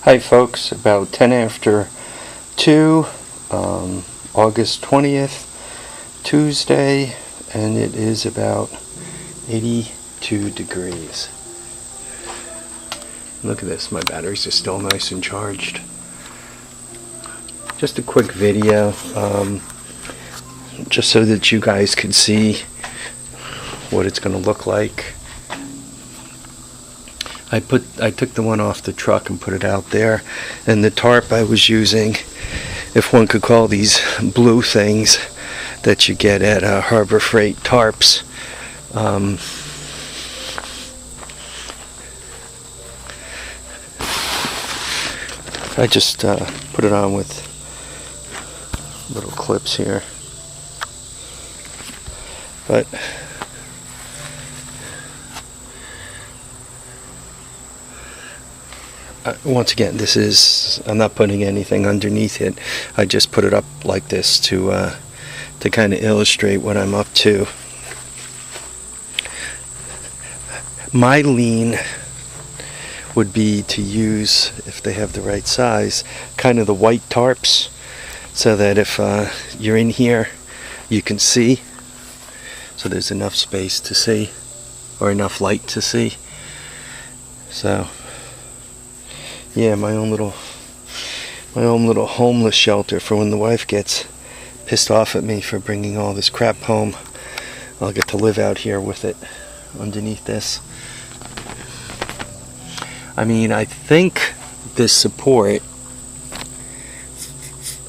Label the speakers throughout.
Speaker 1: Hi folks, about 10 after 2, August 20th, Tuesday, and it is about 82 degrees. Look at this, my batteries are still nice and charged. Just a quick video, just so that you guys can see what it's going to look like. I took the one off the truck and put it out there, and the tarp I was using, if one could call these blue things that you get at Harbor Freight tarps, I just put it on with little clips here, but once again, I'm not putting anything underneath it. I just put it up like this to kind of illustrate what I'm up to. My lean would be to use, if they have the right size, kind of the white tarps, so that if you're in here, you can see. So there's enough space to see, or enough light to see. So yeah, my own little homeless shelter for when the wife gets pissed off at me for bringing all this crap home. I'll get to live out here with it underneath this. I mean, I think this support,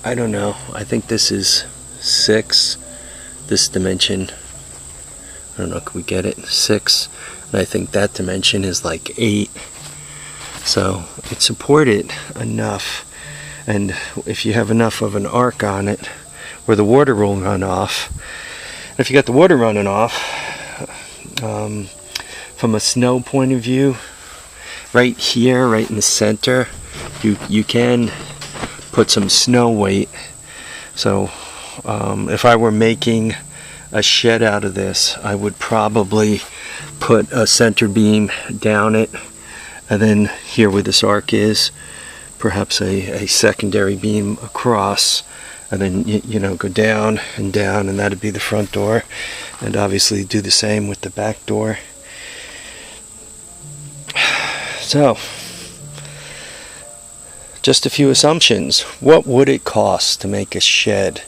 Speaker 1: I don't know, I think this is 6, this dimension, I don't know, can we get it? 6, and I think that dimension is like 8. So it supported enough, and if you have enough of an arc on it where the water will run off, and if you got the water running off, from a snow point of view, right here, right in the center, you can put some snow weight. So if I were making a shed out of this, I would probably put a center beam down it, and then here where this arc is, perhaps a secondary beam across, and then you know, go down, and that'd be the front door, and obviously do the same with the back door. So just a few assumptions. What would it cost to make a shed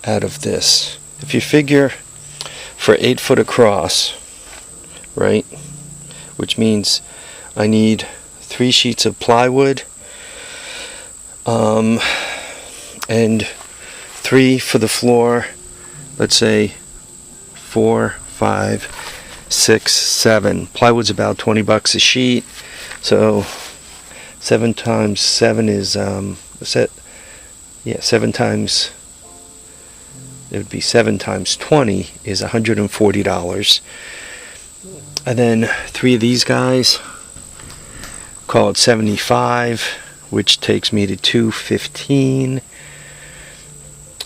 Speaker 1: out of this? If you figure for 8 foot across, right, which means I need 3 sheets of plywood, and 3 for the floor, let's say 4, 5, 6, 7. Plywood's about $20 a sheet, so 7 times 7 is 7 times, it would be 7 times 20 is $140. And then 3 of these guys, call it 75, which takes me to 215,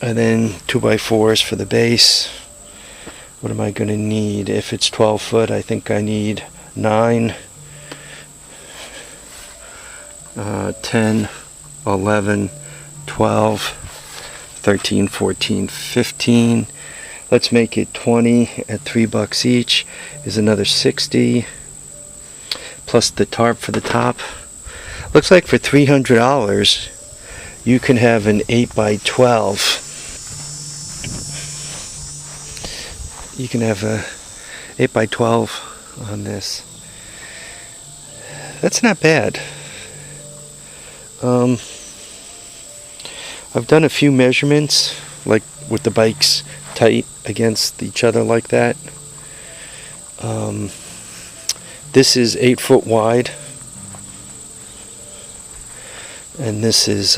Speaker 1: and then 2x4s for the base. What am I going to need? If it's 12 foot, I think I need 9, 10, 11, 12, 13, 14, 15. Let's make it 20 at $3 each is another 60, plus the tarp for the top. Looks like for $300 you can have an 8x12. You can have a 8x12 on this. That's not bad. I've done a few measurements, like with the bikes tight against each other like that. This is 8 foot wide, and this is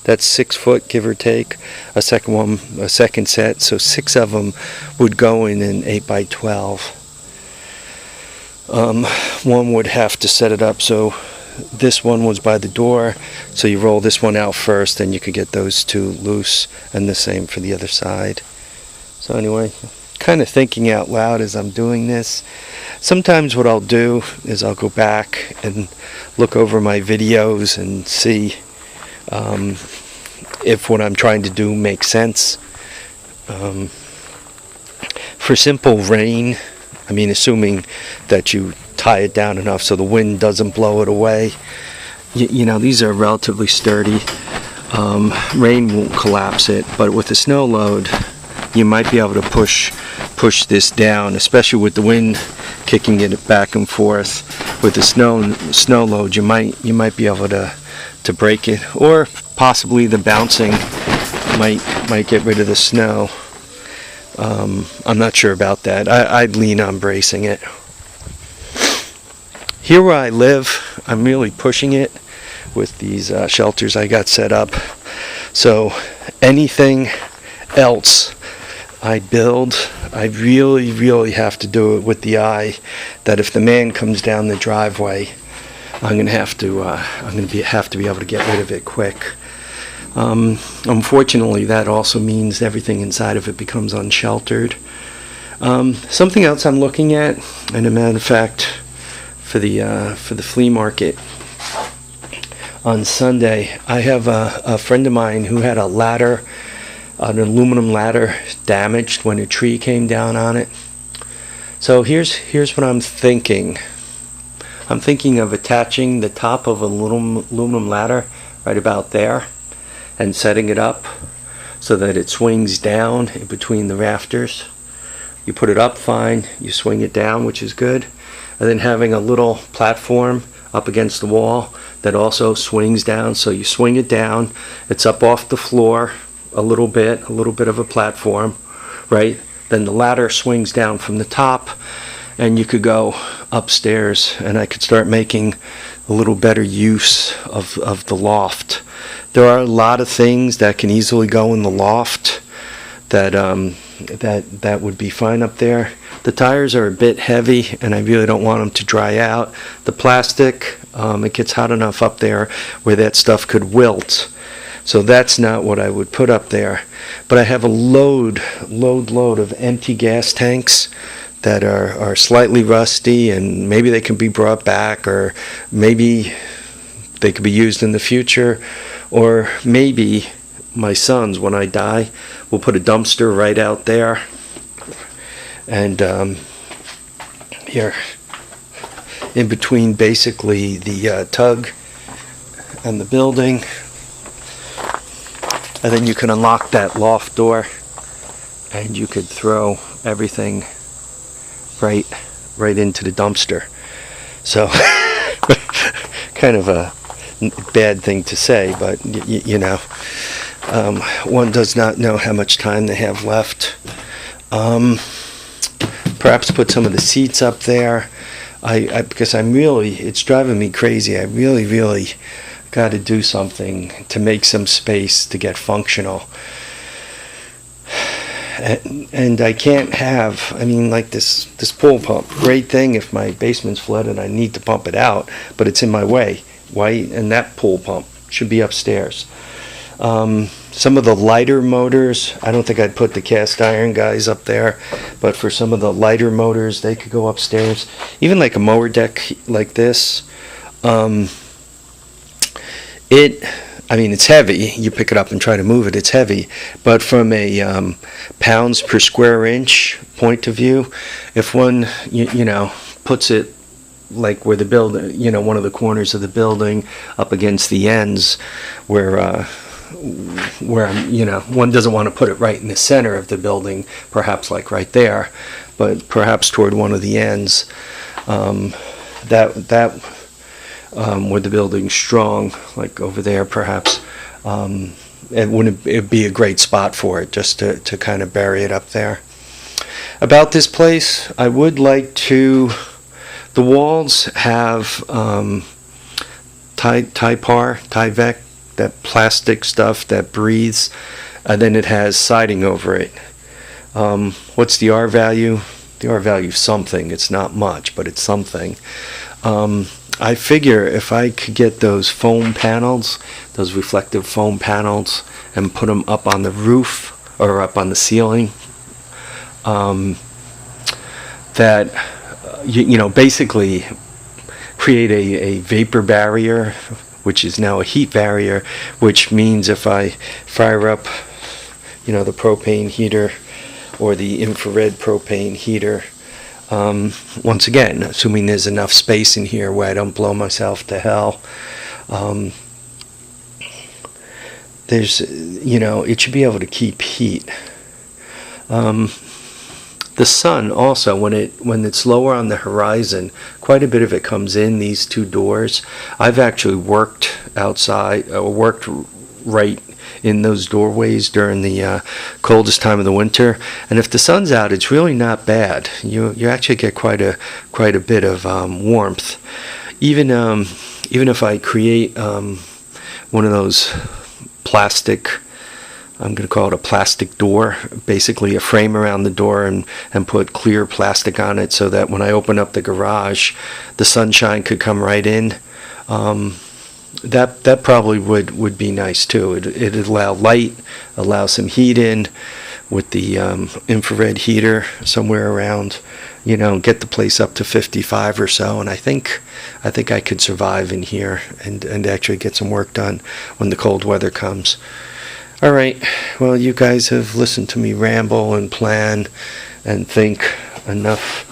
Speaker 1: that's 6 foot, give or take. A second set, so 6 of them would go in an 8x12. One would have to set it up so this one was by the door, so you roll this one out first, and you could get those 2 loose, and the same for the other side. So anyway, kind of thinking out loud as I'm doing this. Sometimes what I'll do is I'll go back and look over my videos and see if what I'm trying to do makes sense. For simple rain, I mean, assuming that you tie it down enough so the wind doesn't blow it away, you know, these are relatively sturdy. Rain won't collapse it, but with a snow load, you might be able to push this down, especially with the wind kicking it back and forth. With the snow load, you might be able to break it, or possibly the bouncing might get rid of the snow. I'm not sure about that. I'd lean on bracing it. Here where I live, I'm really pushing it with these shelters I got set up. So anything else I build, I really have to do it with the eye that if the man comes down the driveway, I'm gonna have to be able to get rid of it quick. Unfortunately, that also means everything inside of it becomes unsheltered. Something else I'm looking at, and a matter of fact, for the flea market on Sunday, I have a friend of mine who had a ladder, an aluminum ladder, damaged when a tree came down on it. So here's what I'm thinking. I'm thinking of attaching the top of an aluminum ladder right about there and setting it up so that it swings down in between the rafters. You put it up fine, you swing it down, which is good, and then having a little platform up against the wall that also swings down. So you swing it down, it's up off the floor a little bit of a platform, right? Then the ladder swings down from the top, and you could go upstairs, and I could start making a little better use of the loft. There are a lot of things that can easily go in the loft that would be fine up there. The tires are a bit heavy, and I really don't want them to dry out. The plastic, it gets hot enough up there where that stuff could wilt. So that's not what I would put up there. But I have a load of empty gas tanks that are slightly rusty, and maybe they can be brought back, or maybe they could be used in the future, or maybe my sons, when I die, will put a dumpster right out there. And here, in between basically the tug and the building, and then you can unlock that loft door, and you could throw everything right into the dumpster. So kind of a bad thing to say, but you know, one does not know how much time they have left. Perhaps put some of the seats up there. Because it's driving me crazy. I really got to do something to make some space to get functional. And I can't have, I mean, like this pool pump, great thing if my basement's flooded and I need to pump it out, but it's in my way. Why? And that pool pump should be upstairs. Some of the lighter motors, I don't think I'd put the cast iron guys up there, but for some of the lighter motors, they could go upstairs. Even like a mower deck like this, it's heavy. You pick it up and try to move it, it's heavy. But from a pounds per square inch point of view, if one, puts it like where the building, one of the corners of the building up against the ends where one doesn't want to put it right in the center of the building, perhaps like right there, but perhaps toward one of the ends, where the building's strong, like over there perhaps, it'd be a great spot for it, just to kind of bury it up there. About this place, I would like to, the walls have Tyvek, that plastic stuff that breathes, and then it has siding over it. What's the R value? The R value is something. It's not much, but it's something. I figure if I could get those foam panels, those reflective foam panels, and put them up on the roof or up on the ceiling, that basically create a vapor barrier, which is now a heat barrier, which means if I fire up the propane heater or the infrared propane heater, once again, assuming there's enough space in here where I don't blow myself to hell, it should be able to keep heat. The sun also, when it's lower on the horizon, quite a bit of it comes in these two doors. I've actually worked outside, or worked right in those doorways during the coldest time of the winter, and if the sun's out, it's really not bad. You actually get quite a bit of warmth. Even if I create one of those plastic, I'm going to call it a plastic door, basically a frame around the door, and put clear plastic on it so that when I open up the garage, the sunshine could come right in. That probably would be nice too. It'd allow light, allow some heat in with the infrared heater somewhere around, get the place up to 55 or so, and I think I could survive in here and actually get some work done when the cold weather comes. All right, well, you guys have listened to me ramble and plan and think enough.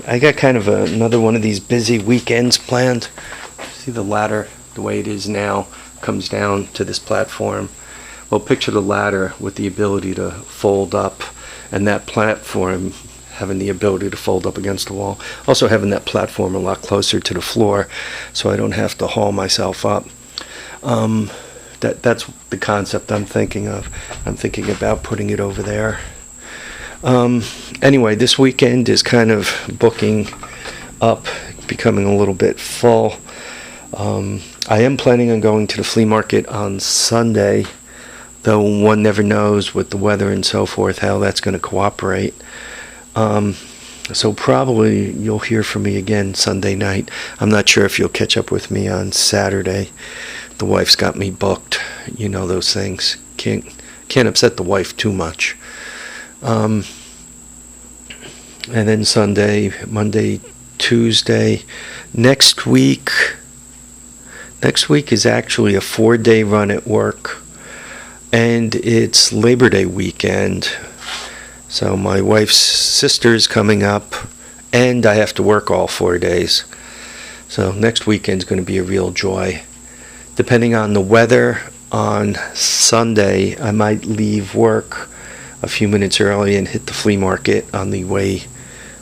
Speaker 1: I got kind of another one of these busy weekends planned. See the ladder, the way it is now, comes down to this platform. Well, picture the ladder with the ability to fold up, and that platform having the ability to fold up against the wall. Also having that platform a lot closer to the floor so I don't have to haul myself up. That's the concept I'm thinking of. I'm thinking about putting it over there. Anyway, this weekend is kind of booking up, becoming a little bit full. I am planning on going to the flea market on Sunday, though one never knows with the weather and so forth how that's going to cooperate. So probably you'll hear from me again Sunday night. I'm not sure if you'll catch up with me on Saturday. The wife's got me booked. You know those things. Can't upset the wife too much. And then Sunday, Monday, Tuesday. Next week is actually a 4-day run at work, and it's Labor Day weekend. So my wife's sister's coming up, and I have to work all 4 days. So next weekend's going to be a real joy. Depending on the weather, on Sunday, I might leave work a few minutes early and hit the flea market on the way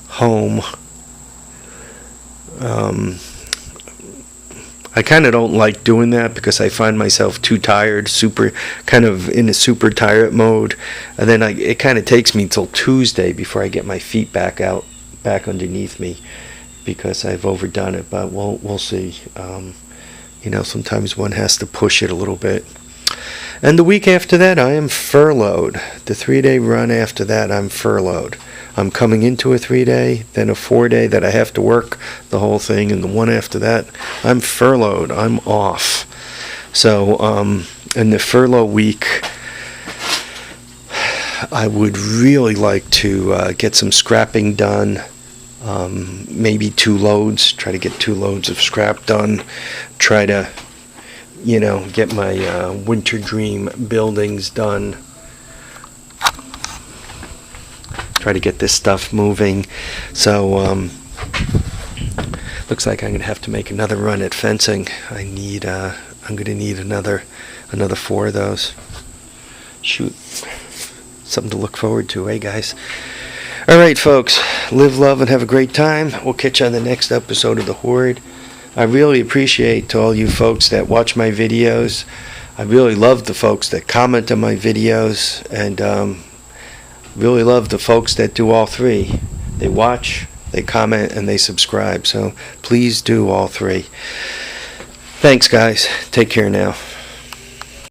Speaker 1: home. I kind of don't like doing that because I find myself too tired, kind of in a super tired mode, and then it kind of takes me till Tuesday before I get my feet back underneath me because I've overdone it. But we'll see. Sometimes one has to push it a little bit. And the week after that, I am furloughed. The 3-day run after that, I'm furloughed. I'm coming into a 3-day, then a 4-day that I have to work the whole thing, and the one after that, I'm furloughed. I'm off. So, in the furlough week, I would really like to get some scrapping done. Maybe 2 loads. Try to get 2 loads of scrap done. Try to, get my winter dream buildings done. Try to get this stuff moving. So looks like I'm going to have to make another run at fencing. I'm going to need another 4 of those. Shoot. Something to look forward to, eh, guys? All right, folks. Live, love, and have a great time. We'll catch you on the next episode of The Horde. I really appreciate to all you folks that watch my videos. I really love the folks that comment on my videos, and really love the folks that do all 3. They watch, they comment, and they subscribe. So please do all 3. Thanks, guys. Take care now.